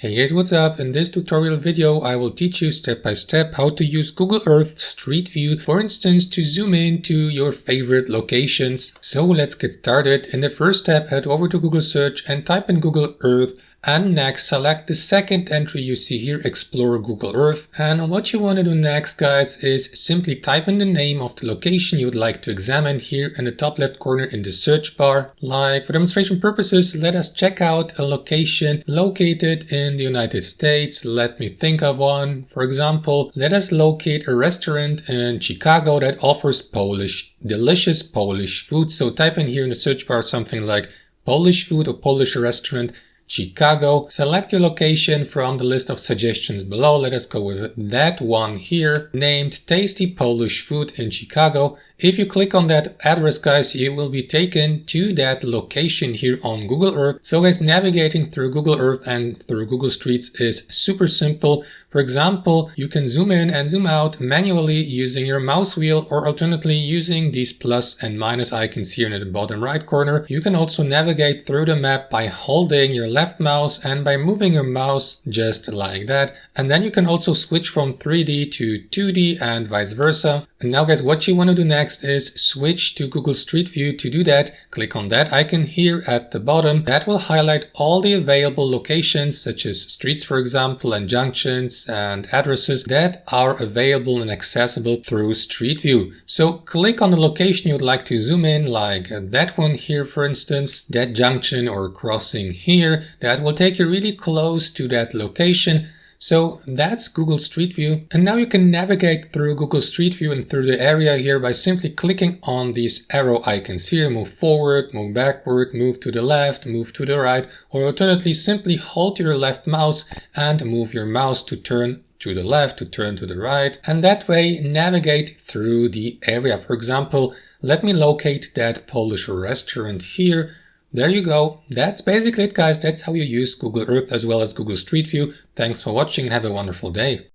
Hey guys, what's up? In this tutorial video I will teach you step by step how to use Google Earth Street View, for instance, to zoom in to your favorite locations. So let's get started. In the first step, head over to Google Search and type in Google Earth, and next select the second entry you see here, Explore Google Earth. And what you want to do next, guys, is simply type in the name of the location you would like to examine here in the top left corner in the search bar. Like, for demonstration purposes, let us check out a location located in the United States. Let me think of one. For example, let us locate a restaurant in Chicago that offers delicious Polish food. So type in here in the search bar something like Polish food or Polish restaurant Chicago. Select your location from the list of suggestions below. Let us go with that one here, named Tasty Polish Food in Chicago. If you click on that address, guys, you will be taken to that location here on Google Earth. So guys, navigating through Google Earth and through Google Streets is super simple. For example, you can zoom in and zoom out manually using your mouse wheel, or alternately using these plus and minus icons here in the bottom right corner. You can also navigate through the map by holding your left mouse and by moving your mouse just like that. And then you can also switch from 3D to 2D and vice versa. And now guys, what you want to do next is switch to Google Street View. To do that, click on that icon here at the bottom. That will highlight all the available locations, such as streets, for example, and junctions and addresses that are available and accessible through Street View. So click on the location you would like to zoom in, like that one here, for instance, that junction or crossing here. That will take you really close to that location. So that's Google Street View. And now you can navigate through Google Street View and through the area here by simply clicking on these arrow icons here. Move forward, move backward, move to the left, move to the right, or alternately simply hold your left mouse and move your mouse to turn to the left, to turn to the right, and that way navigate through the area. For example, let me locate that Polish restaurant here. There you go. That's basically it, guys. That's how you use Google Earth as well as Google Street View. Thanks for watching and have a wonderful day.